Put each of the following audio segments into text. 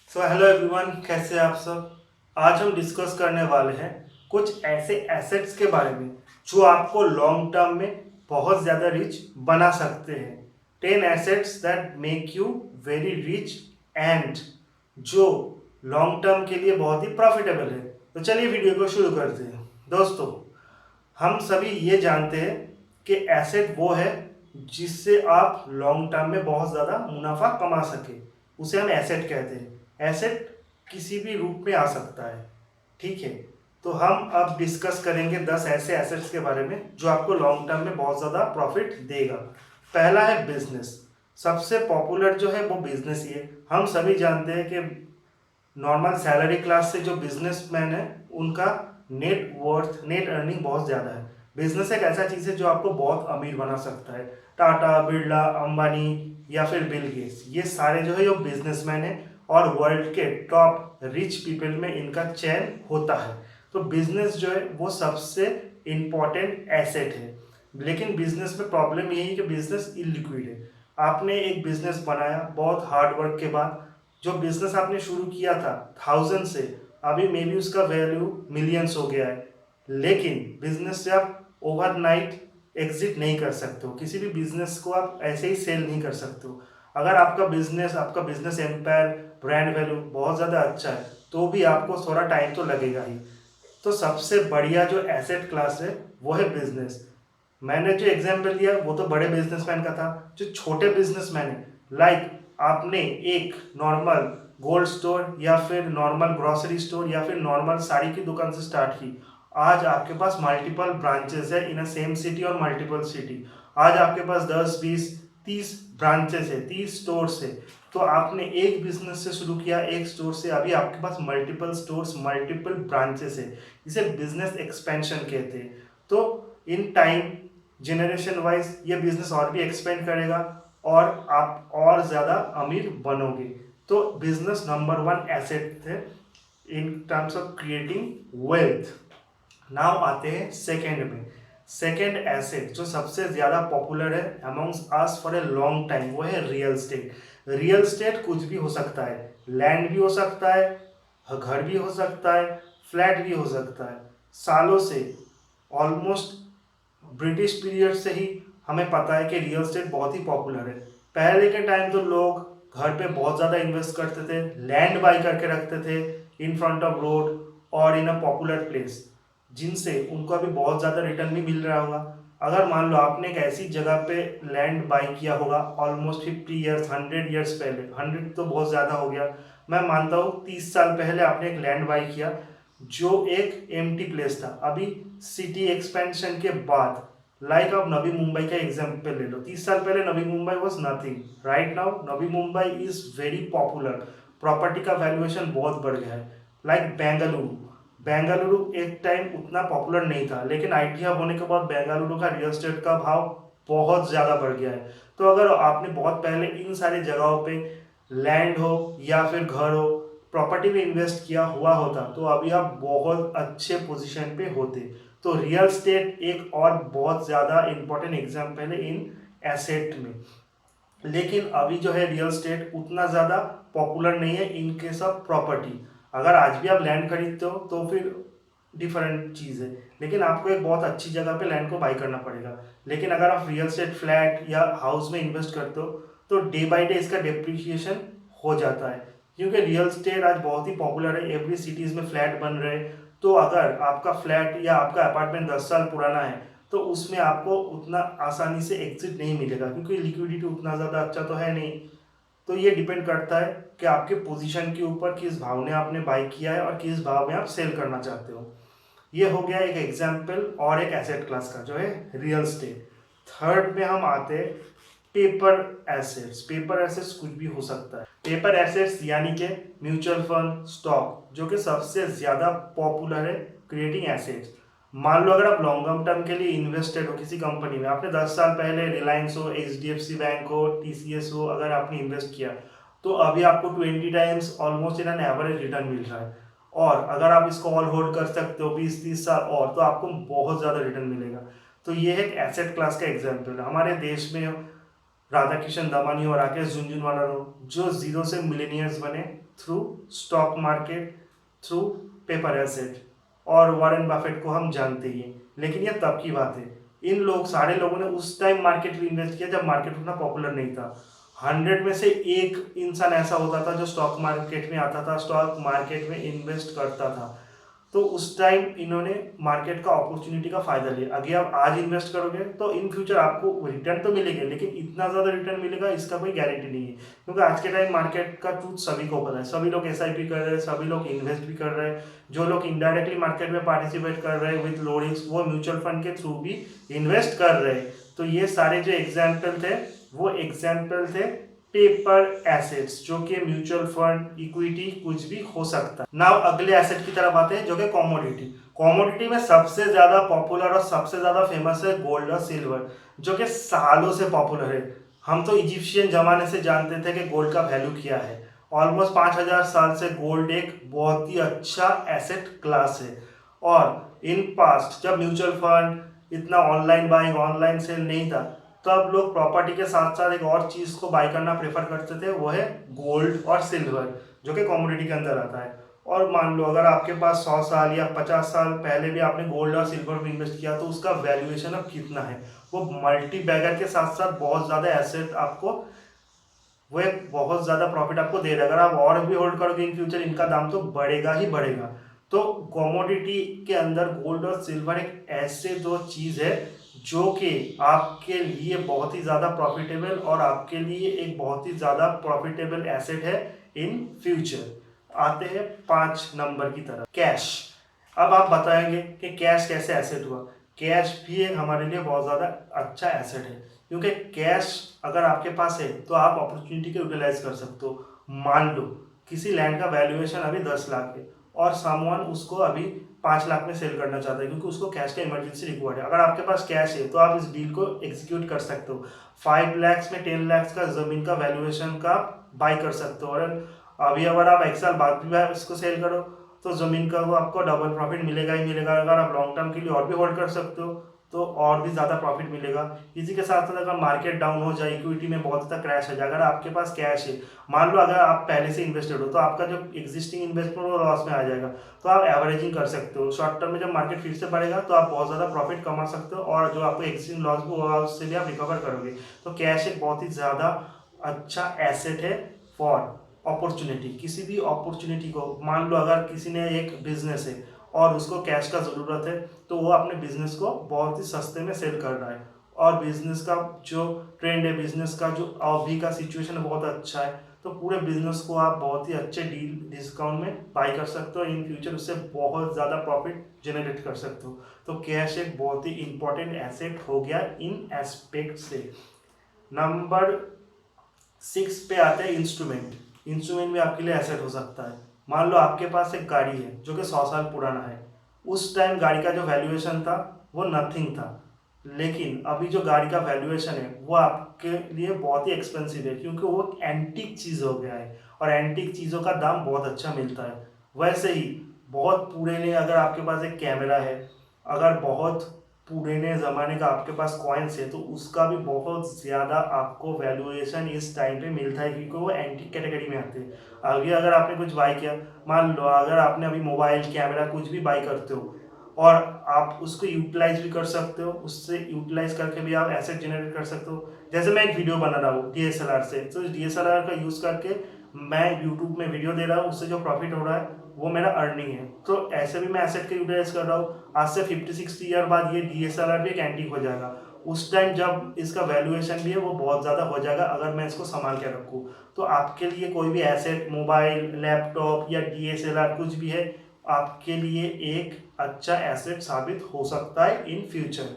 So hello everyone, कैसे हैं आप सब। आज हम डिस्कस करने वाले हैं कुछ ऐसे एसेट्स के बारे में जो आपको लॉन्ग टर्म में बहुत ज़्यादा रिच बना सकते हैं। 10 assets that make you very rich and जो लॉन्ग टर्म के लिए बहुत ही प्रॉफिटेबल है। तो चलिए वीडियो को शुरू करते हैं। दोस्तों, हम सभी ये जानते हैं कि एसेट वो है जिससे आप लॉन्ग टर्म में बहुत ज़्यादा मुनाफा कमा सके, उसे हम एसेट कहते हैं। एसेट किसी भी रूप में आ सकता है, ठीक है। तो हम अब डिस्कस करेंगे 10 ऐसे एसेट्स के बारे में जो आपको लॉन्ग टर्म में बहुत ज़्यादा प्रॉफिट देगा। पहला है बिजनेस। सबसे पॉपुलर जो है वो बिजनेस ही है। हम सभी जानते हैं कि नॉर्मल सैलरी क्लास से जो बिजनेसमैन है उनका नेट अर्निंग बहुत ज़्यादा है। बिजनेस एक ऐसा चीज़ है जो आपको बहुत अमीर बना सकता है। टाटा, बिरला, अंबानी या फिर बिल गेट्स, ये सारे जो है ये बिजनेसमैन है और वर्ल्ड के टॉप रिच पीपल में इनका चयन होता है। तो बिजनेस जो है वो सबसे इम्पॉर्टेंट एसेट है। लेकिन बिजनेस में प्रॉब्लम यही है कि बिजनेस इलिक्विड है। आपने एक बिजनेस बनाया बहुत हार्ड वर्क के बाद, जो बिजनेस आपने शुरू किया था 1000 से, अभी मे बी उसका वैल्यू मिलियंस हो गया है। लेकिन बिजनेस से आप ओवरनाइट एग्जिट नहीं कर सकते हो। किसी भी बिजनेस को आप ऐसे ही सेल नहीं कर सकते हो। अगर आपका बिजनेस एम्पायर, ब्रांड वैल्यू बहुत ज़्यादा अच्छा है तो भी आपको थोड़ा टाइम तो लगेगा ही। तो सबसे बढ़िया जो एसेट क्लास है वो है बिजनेस। मैंने जो एग्जाम्पल दिया वो तो बड़े बिजनेसमैन का था। जो छोटे बिजनेसमैन है, लाइक आपने एक नॉर्मल गोल्ड स्टोर या फिर नॉर्मल ग्रोसरी स्टोर या फिर नॉर्मल साड़ी की दुकान से स्टार्ट की, आज आपके पास मल्टीपल ब्रांचेस है इन अ सेम सिटी और मल्टीपल सिटी। आज आपके पास 10, 20, 30 ब्रांचेस है, 30 स्टोर्स है। तो आपने एक बिजनेस से शुरू किया, एक स्टोर से, अभी आपके पास मल्टीपल स्टोर्स, मल्टीपल ब्रांचेस है। इसे बिजनेस एक्सपेंशन कहते हैं। तो इन टाइम, जनरेशन वाइज ये बिजनेस और भी एक्सपेंड करेगा और आप और ज़्यादा अमीर बनोगे। तो बिजनेस नंबर 1 एसेट थे in terms of creating wealth. Now आते हैं सेकेंड में। सेकेंड एसेट जो सबसे ज़्यादा पॉपुलर है amongst us for a long time वो है रियल स्टेट। रियल स्टेट कुछ भी हो सकता है। लैंड भी हो सकता है, घर भी हो सकता है, फ्लैट भी हो सकता है। सालों से, ऑलमोस्ट ब्रिटिश पीरियड से ही हमें पता है कि रियल एस्टेट बहुत ही पॉपुलर है। पहले के टाइम तो लोग घर पे बहुत ज़्यादा इन्वेस्ट करते थे, लैंड बाई करके रखते थे इन फ्रंट ऑफ रोड और इन अ पॉपुलर प्लेस, जिनसे उनको अभी बहुत ज़्यादा रिटर्न भी मिल रहा होगा। अगर मान लो आपने एक ऐसी जगह पे लैंड बाई किया होगा ऑलमोस्ट 50 ईयर्स, 100 ईयर्स पहले, 100 तो बहुत ज़्यादा हो गया, मैं मानता हूँ 30 साल पहले आपने एक लैंड बाई किया जो एक एम्प्टी प्लेस था। अभी सिटी एक्सपेंशन के बाद, लाइक आप नवी मुंबई का एग्जाम्पल ले लो, 30 साल पहले Navi Mumbai was nothing. Right now Navi Mumbai is very popular. Property का वैल्यूएशन बहुत बढ़ गया है। लाइक बेंगलुरु, बेंगलुरु एक टाइम उतना पॉपुलर नहीं था, लेकिन आईटी हब होने के बाद बेंगलुरु का रियल एस्टेट का भाव बहुत ज़्यादा बढ़ गया है। तो अगर आपने बहुत पहले इन सारी जगहों पे लैंड हो या फिर घर हो, प्रॉपर्टी में इन्वेस्ट किया हुआ होता तो अभी आप बहुत अच्छे पोजीशन पे होते। तो रियल स्टेट एक और बहुत ज़्यादा इंपॉर्टेंट एग्जाम्पल है इन एसेट में। लेकिन अभी जो है रियल स्टेट उतना ज़्यादा पॉपुलर नहीं है इन केस ऑफ प्रॉपर्टी। अगर आज भी आप लैंड खरीदते हो तो फिर डिफरेंट चीज़ है, लेकिन आपको एक बहुत अच्छी जगह पे लैंड को बाई करना पड़ेगा। लेकिन अगर आप रियल स्टेट फ्लैट या हाउस में इन्वेस्ट करते हो तो डे बाई डे इसका डेप्रिशिएशन हो जाता है, क्योंकि रियल स्टेट आज बहुत ही पॉपुलर है। एवरी सिटीज़ में फ्लैट बन रहे हैं। तो अगर आपका फ्लैट या आपका अपार्टमेंट 10 साल पुराना है तो उसमें आपको उतना आसानी से एग्जिट नहीं मिलेगा, क्योंकि लिक्विडिटी उतना ज़्यादा अच्छा तो है नहीं। तो ये डिपेंड करता है कि आपके पोजीशन के ऊपर किस भाव में आपने बाई किया है और किस भाव में आप सेल करना चाहते हो। ये हो गया एक एग्जाम्पल और एक एसेट क्लास का जो है रियल स्टेट। थर्ड में हम आते हैं पेपर एसेट्स। पेपर एसेट्स कुछ भी हो सकता है। पेपर एसेट्स यानी कि म्यूचुअल फंड, स्टॉक, जो कि सबसे ज़्यादा पॉपुलर है क्रिएटिंग एसेट्स। मान लो अगर आप लॉन्ग टर्म के लिए इन्वेस्टेड हो किसी कंपनी में, आपने 10 साल पहले रिलायंस हो, एचडीएफसी बैंक हो, टीसीएस हो, अगर आपने इन्वेस्ट किया तो अभी आपको 20 times almost in an average return मिल रहा है। और अगर आप इसको ऑल होल्ड कर सकते हो 20-30 साल और, तो आपको बहुत ज़्यादा रिटर्न मिलेगा। तो ये एक एसेट क्लास का एग्जाम्पल है। हमारे देश में राधा किशन दमानी और राकेश झुनझुनवाला जो जीरो से मिलेनियर्स बने, through stock market, through paper asset. और वॉरेन बफेट को हम जानते ही हैं, लेकिन ये तब की बात है। इन लोग सारे लोगों ने उस टाइम मार्केट में इन्वेस्ट किया जब मार्केट उतना पॉपुलर नहीं था। 100 में से एक इंसान ऐसा होता था जो स्टॉक मार्केट में आता था, स्टॉक मार्केट में इन्वेस्ट करता था। तो उस टाइम इन्होंने मार्केट का अपॉर्चुनिटी का फायदा लिया। अगर आप आज इन्वेस्ट करोगे तो इन फ्यूचर आपको रिटर्न तो मिलेगा, लेकिन इतना ज़्यादा रिटर्न मिलेगा इसका कोई गारंटी नहीं है। क्योंकि आज के टाइम मार्केट का ट्रूथ सभी को पता है, सभी लोग एसआईपी कर रहे हैं, सभी लोग इन्वेस्ट भी कर रहे हैं। जो लोग इनडायरेक्टली मार्केट में पार्टिसिपेट कर रहे हैं विद लो रिस्क, वो म्यूचुअल फंड के थ्रू भी इन्वेस्ट कर रहे हैं। तो ये सारे जो एग्जाम्पल थे वो एग्जाम्पल थे पेपर एसेट्स, जो कि म्यूचुअल फंड, इक्विटी कुछ भी हो सकता है। नाउ अगले एसेट की तरफ आते हैं जो कि कमोडिटी। कमोडिटी में सबसे ज्यादा पॉपुलर और सबसे ज्यादा फेमस है गोल्ड और सिल्वर, जो कि सालों से पॉपुलर है। हम तो इजिप्शियन जमाने से जानते थे कि गोल्ड का वैल्यू क्या है। ऑलमोस्ट 5000 साल से गोल्ड एक बहुत ही अच्छा एसेट क्लास है। और इन पास्ट जब म्यूचुअल फंड, इतना ऑनलाइन बाइंग ऑनलाइन सेल नहीं था, तो अब लोग प्रॉपर्टी के साथ साथ एक और चीज़ को बाय करना प्रेफर करते थे, वो है गोल्ड और सिल्वर, जो कि कमोडिटी के अंदर आता है। और मान लो अगर आपके पास 100 साल या 50 साल पहले भी आपने गोल्ड और सिल्वर में इन्वेस्ट किया, तो उसका वैल्यूएशन अब कितना है? वो मल्टी बैगर के साथ साथ बहुत ज़्यादा एसेट आपको, वो एक बहुत ज़्यादा प्रॉफिट आपको दे रहा है। अगर आप और भी होल्ड करोगे इन फ्यूचर, इनका दाम तो बढ़ेगा ही बढ़ेगा। तो कमोडिटी के अंदर गोल्ड और सिल्वर एक ऐसे दो चीज़ है जो कि आपके लिए बहुत ही ज़्यादा प्रॉफिटेबल और आपके लिए एक बहुत ही ज़्यादा प्रॉफिटेबल एसेट है इन फ्यूचर। आते हैं 5 नंबर की तरफ, कैश। अब आप बताएंगे कि कैश कैसे एसेट हुआ। कैश भी एक हमारे लिए बहुत ज़्यादा अच्छा एसेट है, क्योंकि कैश अगर आपके पास है तो आप अपॉर्चुनिटी को यूटिलाइज कर सकते हो। मान लो किसी लैंड का वैल्यूएशन अभी 10 लाख है और सामान उसको अभी 5 लाख में सेल करना चाहता है, क्योंकि उसको कैश का इमरजेंसी रिक्वायर्ड है। अगर आपके पास कैश है तो आप इस डील को एग्जीक्यूट कर सकते हो। 5 लाख में 10 लाख का जमीन का वैल्यूएशन का बाई कर सकते हो। और अभी अगर आप 1 साल बाद भी इसको सेल करो तो जमीन का वो आपको डबल प्रॉफिट मिलेगा ही मिलेगा। अगर आप लॉन्ग टर्म के लिए और भी होल्ड कर सकते हो तो और भी ज़्यादा प्रॉफिट मिलेगा। इसी के साथ साथ अगर मार्केट डाउन हो जाए, इक्विटी में बहुत ज़्यादा क्रैश हो जाए, अगर आपके पास कैश है, मान लो अगर आप पहले से इन्वेस्टेड हो तो आपका जो एग्जिस्टिंग इन्वेस्टमेंट वो लॉस में आ जाएगा, तो आप एवरेजिंग कर सकते हो। शॉर्ट टर्म में जब मार्केट फिर से बढ़ेगा तो आप बहुत ज़्यादा प्रॉफिट कमा सकते हो, और जो आपको एक्जिस्टिंग लॉस भी होगा उससे भी आप रिकवर करोगे। तो कैश एक बहुत ही ज़्यादा अच्छा एसेट है फॉर अपॉर्चुनिटी। किसी भी अपॉर्चुनिटी को, मान लो अगर किसी ने एक बिजनेस है और उसको कैश का ज़रूरत है, तो वो अपने बिजनेस को बहुत ही सस्ते में सेल कर रहा है, और बिजनेस का जो ट्रेंड है, बिजनेस का जो अभी का सिचुएशन है बहुत अच्छा है, तो पूरे बिजनेस को आप बहुत ही अच्छे डील डिस्काउंट में बाई कर सकते हो। इन फ्यूचर उससे बहुत ज़्यादा प्रॉफिट जनरेट कर सकते हो। तो कैश एक बहुत ही इंपॉर्टेंट एसेट हो गया इन एस्पेक्ट से। नंबर 6 पे आते हैं इंस्ट्रूमेंट। इंस्ट्रूमेंट भी आपके लिए एसेट हो सकता है। मान लो आपके पास एक गाड़ी है जो कि 100 साल पुराना है। उस टाइम गाड़ी का जो वैल्यूएशन था वो नथिंग था, लेकिन अभी जो गाड़ी का वैल्यूएशन है वो आपके लिए बहुत ही एक्सपेंसिव है, क्योंकि वो एंटीक चीज़ हो गया है और एंटीक चीज़ों का दाम बहुत अच्छा मिलता है। वैसे ही बहुत पुराने अगर आपके पास एक कैमरा है, अगर बहुत पुराने ज़माने का आपके पास कॉइन्स है, तो उसका भी बहुत ज़्यादा आपको वैल्यूएशन इस टाइम पे मिलता है, क्योंकि वो एंटीक कैटेगरी में आते हैं। अभी अगर आपने कुछ बाई किया, मान लो अगर आपने अभी मोबाइल, कैमरा कुछ भी बाई करते हो और आप उसको यूटिलाइज भी कर सकते हो, उससे यूटिलाइज करके भी आप एसेट जनरेट कर सकते हो। जैसे मैं एक वीडियो बना रहा हूँ डीएसएलआर से, तो डीएसएलआर का यूज़ करके मैं यूट्यूब में वीडियो दे रहा हूँ, उससे जो प्रॉफिट हो रहा है वो मेरा अर्निंग है। तो ऐसे भी मैं एसेट का यूटिलाइज कर रहा हूँ। आज से 50-60 ईयर बाद ये डीएसएलआर भी एक एंटीक हो जाएगा। उस टाइम जब इसका वैल्यूएशन भी है वो बहुत ज़्यादा हो जाएगा अगर मैं इसको संभाल के रखूँ। तो आपके लिए कोई भी एसेट, मोबाइल, लैपटॉप या डीएसएलआर कुछ भी है, आपके लिए एक अच्छा एसेट साबित हो सकता है इन फ्यूचर।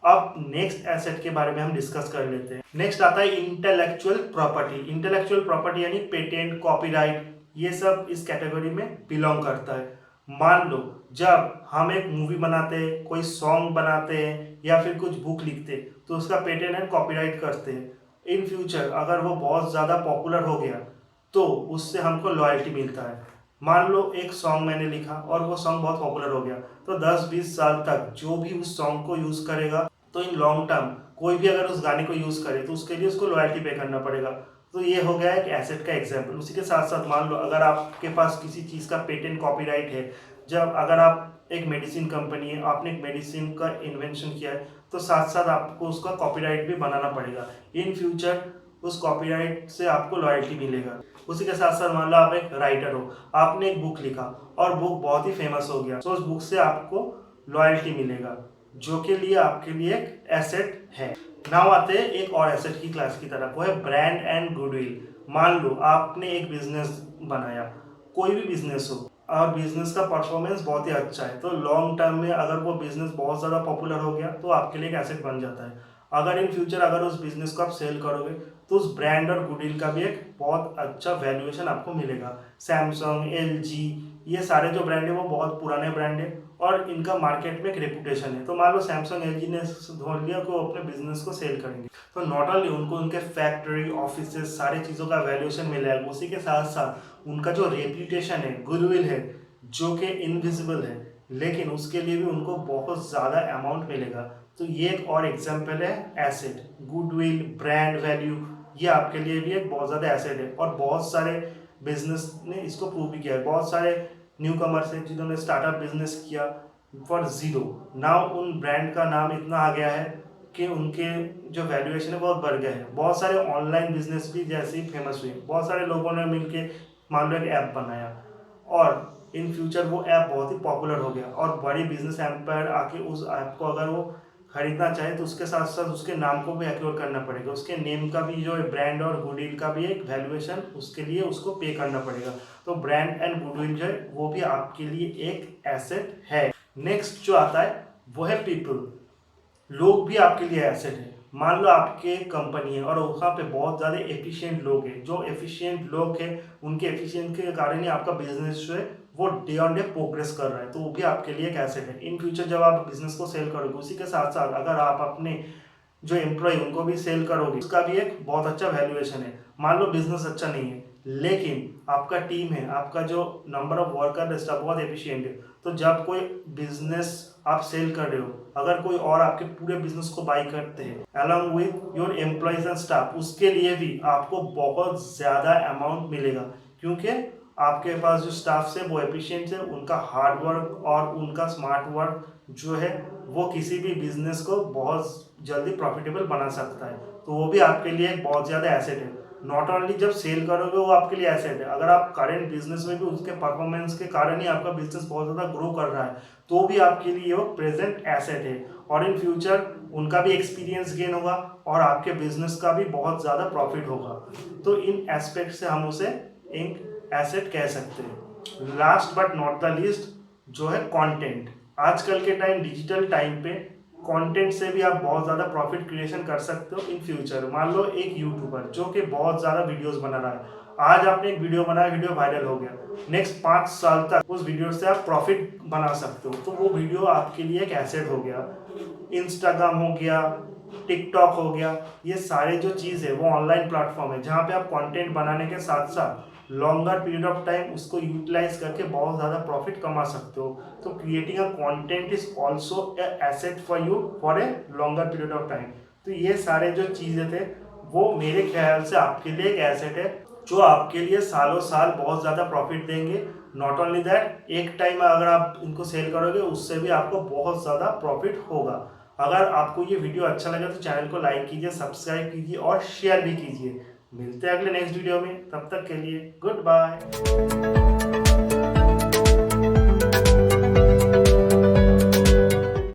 अब नेक्स्ट एसेट के बारे में हम डिस्कस कर लेते हैं। नेक्स्ट आता है इंटेलेक्चुअल प्रॉपर्टी। इंटेलेक्चुअल प्रॉपर्टी यानी पेटेंट, कॉपीराइट, ये सब इस कैटेगरी में बिलोंग करता है। मान लो जब हम एक मूवी बनाते हैं, कोई सॉन्ग बनाते हैं या फिर कुछ बुक लिखते हैं, तो उसका पेटेंट एंड कॉपीराइट करते हैं। इन फ्यूचर अगर वो बहुत ज़्यादा पॉपुलर हो गया तो उससे हमको लॉयल्टी मिलता है। मान लो एक सॉन्ग मैंने लिखा और वो सॉन्ग बहुत पॉपुलर हो गया, तो 10-20 साल तक जो भी उस सॉन्ग को यूज़ करेगा, तो इन लॉन्ग टर्म कोई भी अगर उस गाने को यूज़ करे तो उसके लिए उसको लॉयल्टी पे करना पड़ेगा। तो ये हो गया एक एसेट का एग्जाम्पल। उसी के साथ साथ मान लो अगर आपके पास किसी चीज़ का पेटेंट कॉपीराइट है, जब अगर आप एक मेडिसिन कंपनी है, आपने एक मेडिसिन का इन्वेंशन किया है, तो साथ साथ आपको उसका कॉपीराइट भी बनाना पड़ेगा। इन फ्यूचर उस कॉपीराइट से आपको लॉयल्टी मिलेगा। उसी के साथ साथ मान लो आप एक राइटर हो, आपने एक बुक लिखा और बुक बहुत ही फेमस हो गया, तो उस बुक से आपको लॉयल्टी मिलेगा, जो के लिए आपके लिए एक एसेट है। नाउ आते हैं एक और एसेट की क्लास की तरफ, वो है ब्रांड एंड गुडविल। मान लो आपने एक बिजनेस बनाया, कोई भी बिजनेस हो, और बिजनेस का परफॉर्मेंस बहुत ही अच्छा है, तो लॉन्ग टर्म में अगर वो बिजनेस बहुत ज़्यादा पॉपुलर हो गया तो आपके लिए एक एसेट बन जाता है। अगर इन फ्यूचर अगर उस बिजनेस को आप सेल करोगे तो उस ब्रांड और गुडविल का भी एक बहुत अच्छा वैल्यूएशन आपको मिलेगा। सैमसंग, एलजी, ये सारे जो ब्रांड है वो बहुत पुराने ब्रांड है और इनका मार्केट में एक रेपुटेशन है। तो मान लो सैमसंग, एलजी ने धोन लिया कि वो अपने बिजनेस को सेल करेंगे, तो नॉट ओनली उनको उनके फैक्ट्री, ऑफिस, सारी चीज़ों का वैल्यूएशन मिलेगा, उसी के साथ साथ उनका जो रेपुटेशन है, गुडविल है, जो कि इनविजिबल है, लेकिन उसके लिए भी उनको बहुत ज़्यादा अमाउंट मिलेगा। तो ये एक और एग्जाम्पल है एसेट, गुडविल, ब्रांड वैल्यू, ये आपके लिए भी एक बहुत ज़्यादा एसेट है। और बहुत सारे बिजनेस ने इसको प्रूव भी किया है। बहुत सारे न्यू कमर्स हैं जिन्होंने स्टार्टअप बिजनेस किया फॉर जीरो, नाउ उन ब्रांड का नाम इतना आ गया है कि उनके जो वैल्यूएशन है बहुत बढ़ गया है। बहुत सारे ऑनलाइन बिजनेस भी जैसे ही फेमस हुए, बहुत सारे लोगों ने मिलके मान लो एक ऐप बनाया और इन फ्यूचर वो ऐप बहुत ही पॉपुलर हो गया और बड़ी बिजनेस एम्पायर आके उस ऐप को अगर वो खरीदना चाहे तो उसके साथ साथ उसके नाम को भी एक्योर करना पड़ेगा, उसके नेम का भी जो ब्रांड और गुडविल का भी एक वैल्यूएशन उसके लिए उसको पे करना पड़ेगा। तो ब्रांड एंड गुडविल जो है वो भी आपके लिए एक एसेट है। नेक्स्ट जो आता है वो है पीपल। लोग भी आपके लिए एसेट है। मान लो आपके कंपनी है और वहाँ पे बहुत ज़्यादा एफिशिएंट लोग हैं, जो एफिशिएंट लोग हैं उनके एफिशिएंट के कारण ही आपका बिजनेस जो है वो डे ऑन डे प्रोग्रेस कर रहा है, तो वो भी आपके लिए एक एसेट है। इन फ्यूचर जब आप बिजनेस को सेल करोगे, उसी के साथ साथ अगर आप अपने जो एम्प्लॉय उनको भी सेल करोगे, उसका भी एक बहुत अच्छा वैल्यूएशन है। मान लो बिजनेस अच्छा नहीं है लेकिन आपका टीम है, आपका जो नंबर ऑफ वर्कर स्टाफ बहुत एफिशिएंट है, तो जब कोई बिजनेस आप सेल कर रहे हो, अगर कोई और आपके पूरे बिजनेस को बाई करते हैं along with your employees and staff, उसके लिए भी आपको बहुत ज़्यादा अमाउंट मिलेगा, क्योंकि आपके पास जो स्टाफ है वो एफिशिएंट है, उनका हार्ड वर्क और उनका स्मार्ट वर्क जो है वो किसी भी बिजनेस को बहुत जल्दी प्रॉफिटेबल बना सकता है। तो वो भी आपके लिए एक बहुत ज़्यादा एसेट है। नॉट ओनली जब सेल करोगे वो आपके लिए एसेट है, अगर आप करेंट बिजनेस में भी उसके परफॉर्मेंस के कारण ही आपका बिजनेस बहुत ज़्यादा ग्रो कर रहा है, तो भी आपके लिए वो प्रेजेंट एसेट है। और इन फ्यूचर उनका भी एक्सपीरियंस गेन होगा और आपके बिजनेस का भी बहुत ज़्यादा प्रॉफिट होगा। तो इन एस्पेक्ट से हम उसे एक एसेट कह सकते हैं। Last but not the least जो है कंटेंट। आजकल के टाइम, डिजिटल टाइम पे कंटेंट से भी आप बहुत ज़्यादा प्रॉफिट क्रिएशन कर सकते हो इन फ्यूचर। मान लो एक यूट्यूबर जो कि बहुत ज़्यादा वीडियोस बना रहा है, आज आपने एक वीडियो बनाया, वीडियो वायरल हो गया, नेक्स्ट 5 साल तक उस वीडियो से आप प्रॉफिट बना सकते हो, तो वो वीडियो आपके लिए एक एसेट हो गया। इंस्टाग्राम हो गया, टिकटॉक हो गया, ये सारे जो चीज़ है वो ऑनलाइन प्लेटफॉर्म है जहाँ पे आप कंटेंट बनाने के साथ साथ लॉन्गर पीरियड ऑफ टाइम उसको यूटिलाइज करके बहुत ज़्यादा प्रॉफिट कमा सकते हो। तो creating a content is also a asset for you for a longer period of time. तो ये सारे जो चीज़ें थे वो मेरे ख्याल से आपके लिए एक एसेट है जो आपके लिए सालों साल बहुत ज़्यादा प्रॉफिट देंगे। नॉट ओनली दैट, एक टाइम अगर आप इनको सेल करोगे उससे भी आपको बहुत ज़्यादा प्रॉफिट होगा। अगर आपको ये वीडियो अच्छा लगे तो चैनल को लाइक कीजिए, सब्सक्राइब कीजिए और शेयर भी कीजिए। मिलते हैं अगले नेक्स्ट वीडियो में, तब तक के लिए गुड बाय।